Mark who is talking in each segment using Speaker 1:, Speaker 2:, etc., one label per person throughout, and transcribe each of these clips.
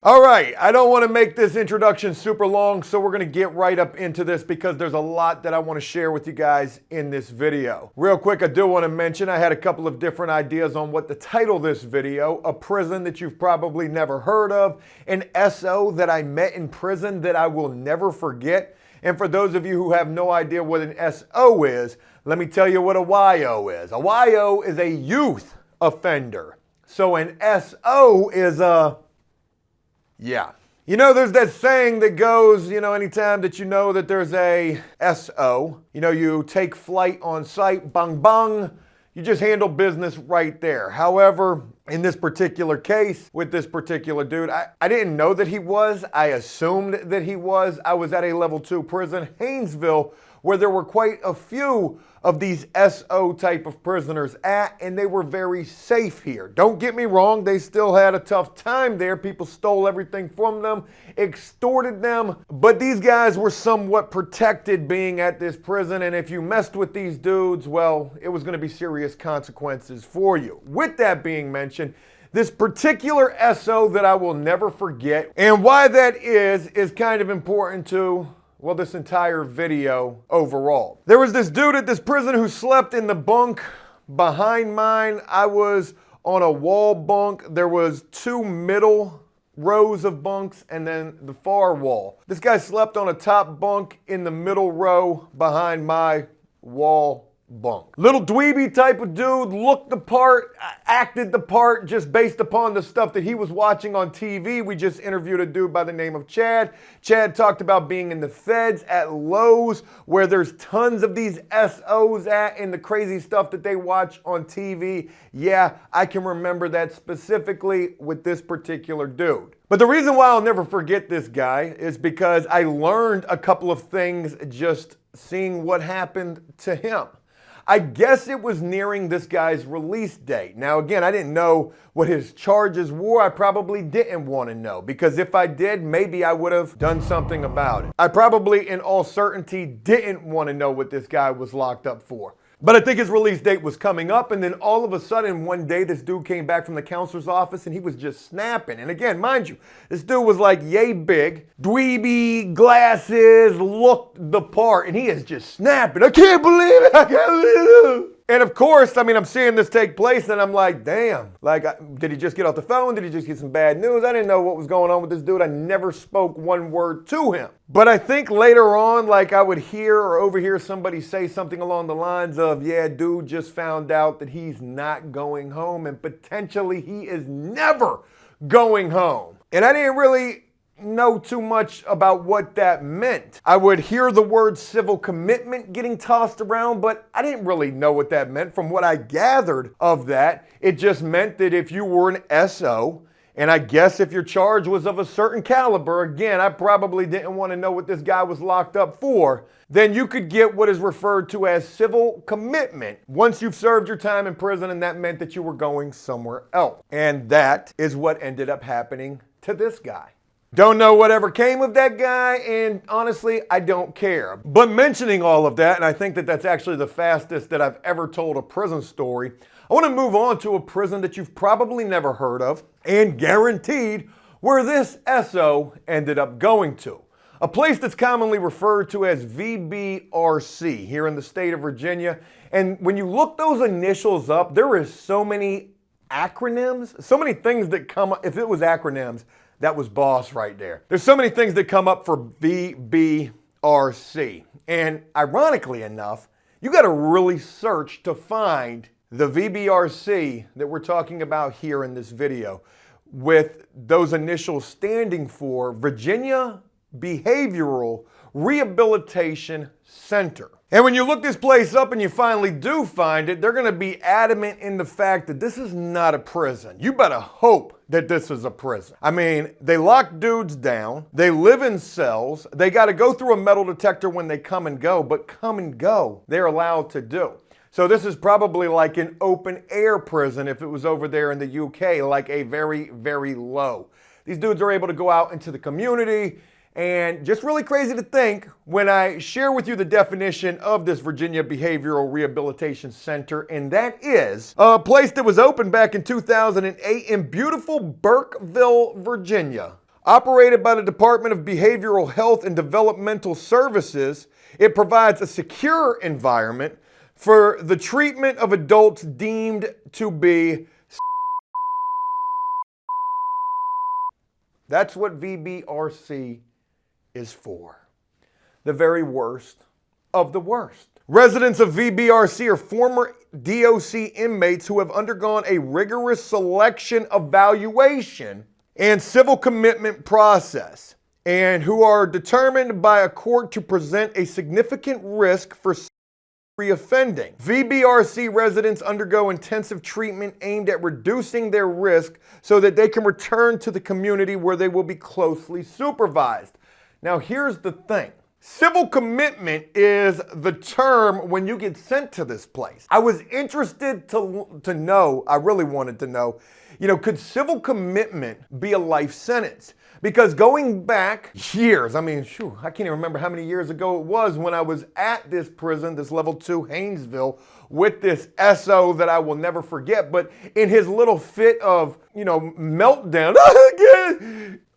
Speaker 1: All right, I don't want to make this introduction super long, so we're going to get right up into this because there's a lot that I want to share with you guys in this video. Real quick, I do want to mention I had a couple of different ideas on what to title this video. A prison that you've probably never heard of, an SO that I met in prison that I will never forget. And for those of you who have no idea what an SO is, let me tell you what a YO is. A YO is a youth offender. So an SO is a... yeah. You know, there's that saying that goes, anytime that you know that there's a SO, you take flight on sight, bang, bang, you just handle business right there. However, in this particular case, with this particular dude, I didn't know that he was. I assumed that he was. I was at a level 2 prison, Haynesville, where there were quite a few of these SO type of prisoners at, and they were very safe here. Don't get me wrong, they still had a tough time there. People stole everything from them, extorted them, but these guys were somewhat protected being at this prison, and if you messed with these dudes, well, it was gonna be serious consequences for you. With that being mentioned, this particular SO that I will never forget, and why that is kind of important to, well, this entire video overall. There was this dude at this prison who slept in the bunk behind mine. I was on a wall bunk. There was 2 middle rows of bunks and then the far wall. This guy slept on a top bunk in the middle row behind my wall bunk. Little dweeby type of dude, looked the part, acted the part just based upon the stuff that he was watching on TV. We just interviewed a dude by the name of Chad. Chad talked about being in the feds at Lowe's, where there's tons of these SOs at, and the crazy stuff that they watch on TV. Yeah, I can remember that specifically with this particular dude. But the reason why I'll never forget this guy is because I learned a couple of things just seeing what happened to him. I guess it was nearing this guy's release date. Now, again, I didn't know what his charges were. I probably didn't want to know, because if I did, maybe I would have done something about it. I probably, in all certainty, didn't want to know what this guy was locked up for. But I think his release date was coming up, and then all of a sudden, one day, this dude came back from the counselor's office, and he was just snapping. And again, mind you, this dude was like yay big, dweeby, glasses, looked the part, and he is just snapping. I can't believe it, I can't believe it. And of course, I'm seeing this take place, and I'm like, damn. Like, did he just get off the phone? Did he just get some bad news? I didn't know what was going on with this dude. I never spoke one word to him. But I think later on, like, I would hear or overhear somebody say something along the lines of, yeah, dude just found out that he's not going home, and potentially he is never going home. And I didn't really know too much about what that meant. I would hear the word civil commitment getting tossed around, but I didn't really know what that meant. From what I gathered of that, it just meant that if you were an SO, and I guess if your charge was of a certain caliber, again, I probably didn't want to know what this guy was locked up for, then you could get what is referred to as civil commitment once you've served your time in prison, and that meant that you were going somewhere else. And that is what ended up happening to this guy. Don't know whatever came of that guy, and honestly, I don't care. But mentioning all of that, and I think that that's actually the fastest that I've ever told a prison story, I want to move on to a prison that you've probably never heard of, and guaranteed where this SO ended up going to. A place that's commonly referred to as VBRC here in the state of Virginia. And when you look those initials up, there is so many acronyms, so many things that come up. If it was acronyms, that was boss right there. There's so many things that come up for VBRC. And ironically enough, you got to really search to find the VBRC that we're talking about here in this video, with those initials standing for Virginia Behavioral Rehabilitation Center. And when you look this place up and you finally do find it, they're going to be adamant in the fact that this is not a prison. You better hope that this is a prison. I mean, they lock dudes down, they live in cells, they got to go through a metal detector when they come and go, but come and go they're allowed to do. So this is probably like an open air prison if it was over there in the UK, like a very, very low. These dudes are able to go out into the community. And just really crazy to think, when I share with you the definition of this Virginia Behavioral Rehabilitation Center, and that is a place that was opened back in 2008 in beautiful Burkeville, Virginia. Operated by the Department of Behavioral Health and Developmental Services, it provides a secure environment for the treatment of adults deemed to be. That's what VBRC is for. The very worst of the worst. Residents of VBRC are former DOC inmates who have undergone a rigorous selection evaluation and civil commitment process, and who are determined by a court to present a significant risk for reoffending. VBRC residents undergo intensive treatment aimed at reducing their risk so that they can return to the community where they will be closely supervised. Now, here's the thing. Civil commitment is the term when you get sent to this place. I was interested to know, I really wanted to know, could civil commitment be a life sentence? Because going back years, I can't even remember how many years ago it was when I was at this prison, this level 2 Haynesville, with this SO that I will never forget. But in his little fit of, meltdown,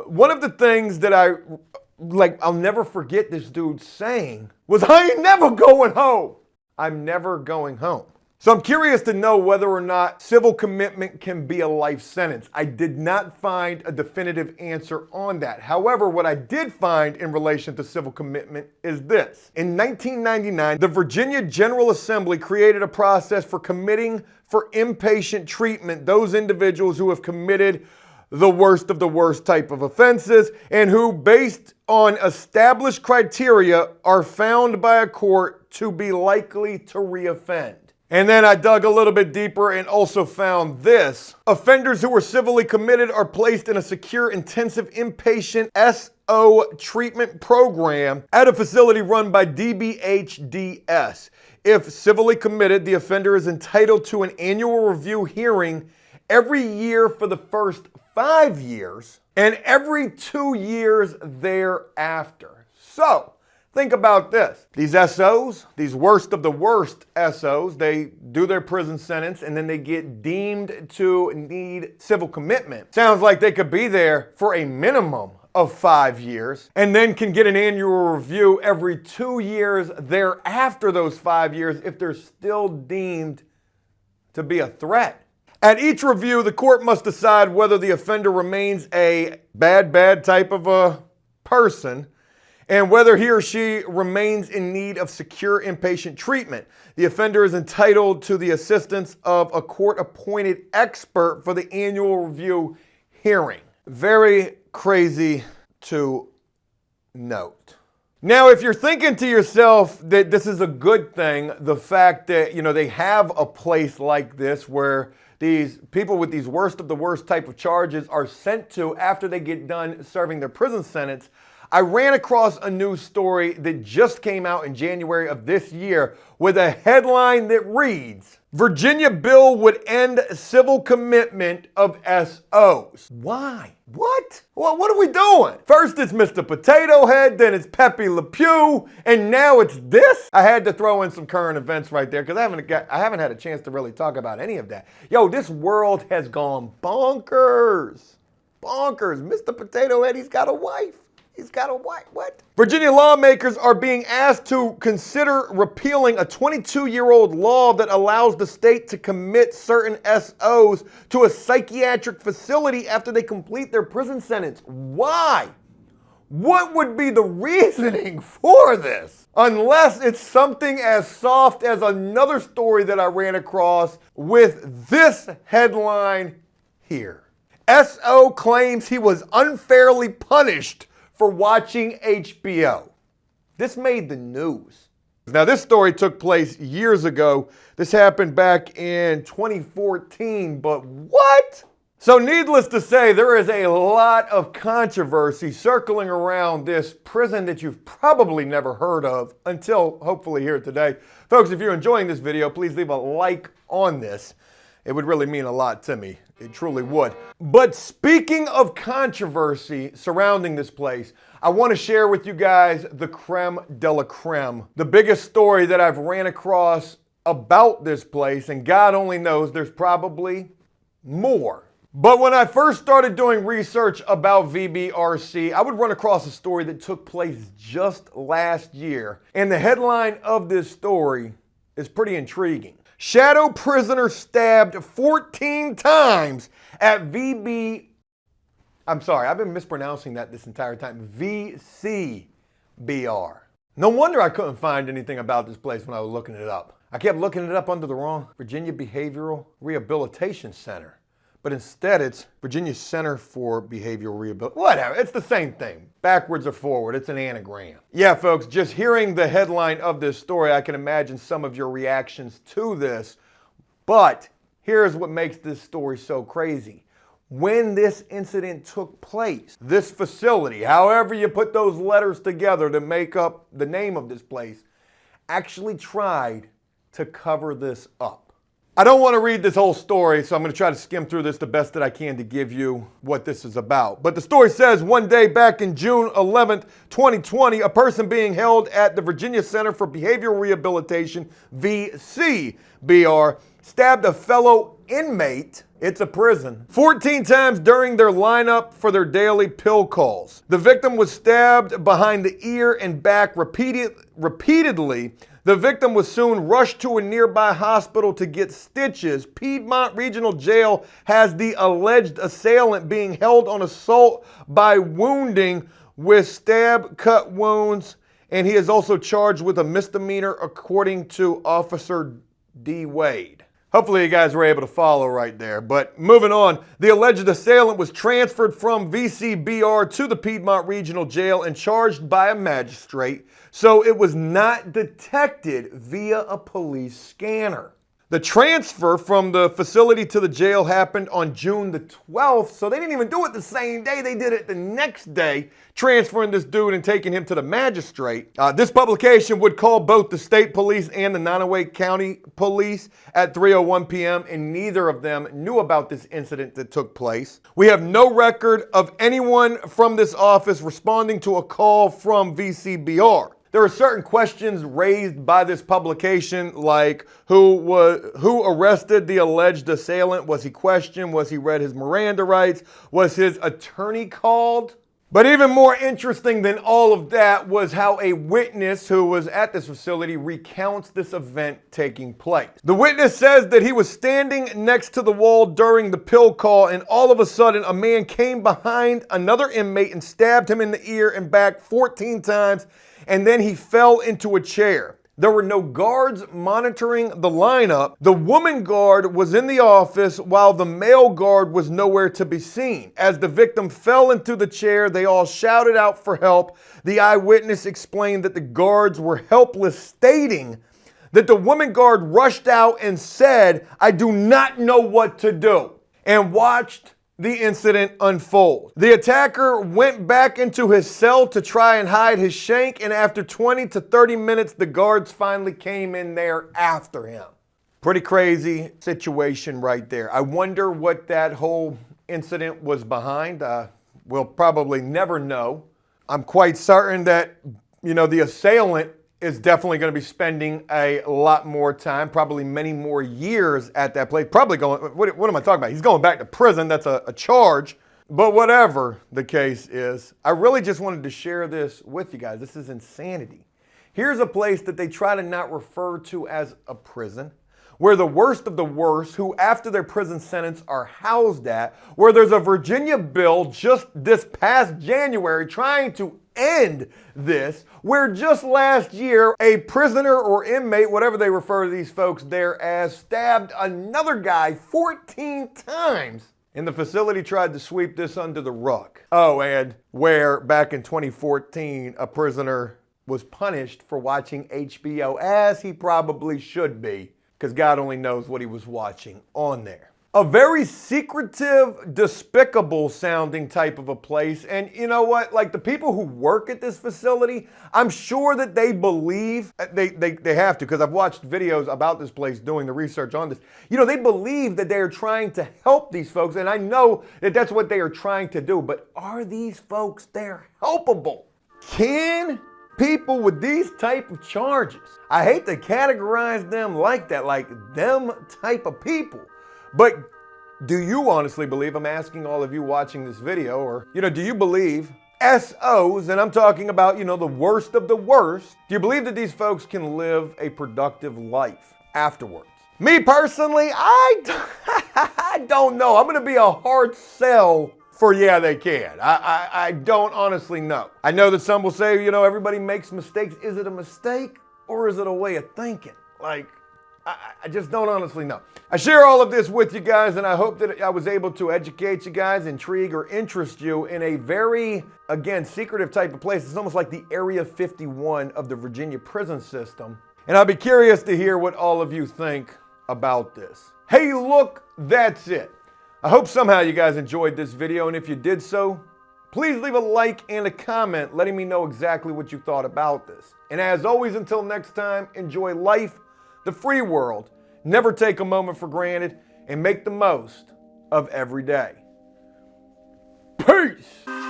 Speaker 1: one of the things that I'll never forget this dude saying was, "I ain't never going home. I'm never going home." So I'm curious to know whether or not civil commitment can be a life sentence. I did not find a definitive answer on that. However, what I did find in relation to civil commitment is this. In 1999, the Virginia General Assembly created a process for committing for inpatient treatment those individuals who have committed the worst of the worst type of offenses and who, based on established criteria, are found by a court to be likely to reoffend. And then I dug a little bit deeper and also found this. Offenders who were civilly committed are placed in a secure intensive inpatient SO treatment program at a facility run by DBHDS. If civilly committed, the offender is entitled to an annual review hearing every year for the first 5 years and every 2 years thereafter. So, think about this. These SOs, these worst of the worst SOs, they do their prison sentence and then they get deemed to need civil commitment. Sounds like they could be there for a minimum of 5 years and then can get an annual review every 2 years thereafter those 5 years if they're still deemed to be a threat. At each review, the court must decide whether the offender remains a bad type of a person and whether he or she remains in need of secure inpatient treatment. The offender is entitled to the assistance of a court-appointed expert for the annual review hearing. Very crazy to note. Now, if you're thinking to yourself that this is a good thing, the fact that, they have a place like this where these people with these worst of the worst type of charges are sent to after they get done serving their prison sentence, I ran across a news story that just came out in January of this year with a headline that reads, "Virginia bill would end civil commitment of SOs." Why? What? Well, what are we doing? First it's Mr. Potato Head, then it's Pepe Le Pew, and now it's this? I had to throw in some current events right there because I haven't had a chance to really talk about any of that. Yo, this world has gone bonkers. Bonkers. Mr. Potato Head, he's got a wife. He's got a wife. What? Virginia lawmakers are being asked to consider repealing a 22-year-old law that allows the state to commit certain SOs to a psychiatric facility after they complete their prison sentence. Why? What would be the reasoning for this? Unless it's something as soft as another story that I ran across with this headline here. SO claims he was unfairly punished for watching HBO. This made the news. Now, this story took place years ago. This happened back in 2014, but what? So needless to say, there is a lot of controversy circling around this prison that you've probably never heard of until hopefully here today. Folks, if you're enjoying this video, please leave a like on this. It would really mean a lot to me. It truly would. But speaking of controversy surrounding this place, I want to share with you guys the creme de la creme. The biggest story that I've ran across about this place, and God only knows there's probably more. But when I first started doing research about VBRC, I would run across a story that took place just last year. And the headline of this story is pretty intriguing. Shadow prisoner stabbed 14 times at I'm sorry, I've been mispronouncing that this entire time. VCBR. No wonder I couldn't find anything about this place when I was looking it up. I kept looking it up under the wrong Virginia Behavioral Rehabilitation Center. But instead it's Virginia Center for Behavioral Rehabilitation. Whatever, it's the same thing. Backwards or forward, it's an anagram. Yeah, folks, just hearing the headline of this story, I can imagine some of your reactions to this. But here's what makes this story so crazy. When this incident took place, this facility, however you put those letters together to make up the name of this place, actually tried to cover this up. I don't want to read this whole story, so I'm going to try to skim through this the best that I can to give you what this is about. But the story says, one day back in June 11th, 2020, a person being held at the Virginia Center for Behavioral Rehabilitation, VCBR, stabbed a fellow inmate, it's a prison, 14 times during their lineup for their daily pill calls. The victim was stabbed behind the ear and back repeatedly. The victim was soon rushed to a nearby hospital to get stitches. Piedmont Regional Jail has the alleged assailant being held on assault by wounding with stab cut wounds, and he is also charged with a misdemeanor according to Officer D. Wade. Hopefully you guys were able to follow right there. But moving on, the alleged assailant was transferred from VCBR to the Piedmont Regional Jail and charged by a magistrate, so it was not detected via a police scanner. The transfer from the facility to the jail happened on June the 12th, so they didn't even do it the same day. They did it the next day, transferring this dude and taking him to the magistrate. This publication would call both the state police and the Nonaway County Police at 3:01 p.m., and neither of them knew about this incident that took place. We have no record of anyone from this office responding to a call from VCBR. There are certain questions raised by this publication, like who arrested the alleged assailant? Was he questioned? Was he read his Miranda rights? Was his attorney called? But even more interesting than all of that was how a witness who was at this facility recounts this event taking place. The witness says that he was standing next to the wall during the pill call, and all of a sudden a man came behind another inmate and stabbed him in the ear and back 14 times, and then he fell into a chair. There were no guards monitoring the lineup. The woman guard was in the office while the male guard was nowhere to be seen. As the victim fell into the chair, they all shouted out for help. The eyewitness explained that the guards were helpless, stating that the woman guard rushed out and said, "I do not know what to do," and watched the incident unfold. The attacker went back into his cell to try and hide his shank, and after 20 to 30 minutes, the guards finally came in there after him. Pretty crazy situation right there. I wonder what that whole incident was behind. We'll probably never know. I'm quite certain that, the assailant is definitely going to be spending a lot more time, probably many more years at that place. Probably going, what am I talking about? He's going back to prison. That's a charge. But whatever the case is, I really just wanted to share this with you guys. This is insanity. Here's a place that they try to not refer to as a prison, where the worst of the worst, who after their prison sentence are housed at, where there's a Virginia bill just this past January trying to end this, where just last year a prisoner or inmate, whatever they refer to these folks there as, stabbed another guy 14 times. And the facility tried to sweep this under the rug. Oh, and where back in 2014 a prisoner was punished for watching HBO, as he probably should be, because God only knows what he was watching on there. A very secretive, despicable sounding type of a place. And you know what? Like the people who work at this facility, I'm sure that they believe, they have to, because I've watched videos about this place doing the research on this. They believe that they are trying to help these folks. And I know that that's what they are trying to do. But are these folks there helpable? Can people with these type of charges, I hate to categorize them like that, like them type of people, but Do you honestly believe, I'm asking all of you watching this video, or, do you believe SOs, and I'm talking about, the worst of the worst, do you believe that these folks can live a productive life afterwards? Me personally, I don't know. I'm going to be a hard sell for yeah, they can. I don't honestly know. I know that some will say, everybody makes mistakes. Is it a mistake or is it a way of thinking? I just don't honestly know. I share all of this with you guys, and I hope that I was able to educate you guys, intrigue, or interest you in a very, again, secretive type of place. It's almost like the Area 51 of the Virginia prison system. And I'll be curious to hear what all of you think about this. Hey, look, that's it. I hope somehow you guys enjoyed this video, and if you did so, please leave a like and a comment letting me know exactly what you thought about this. And as always, until next time, enjoy life, the free world, never take a moment for granted, and make the most of every day. Peace!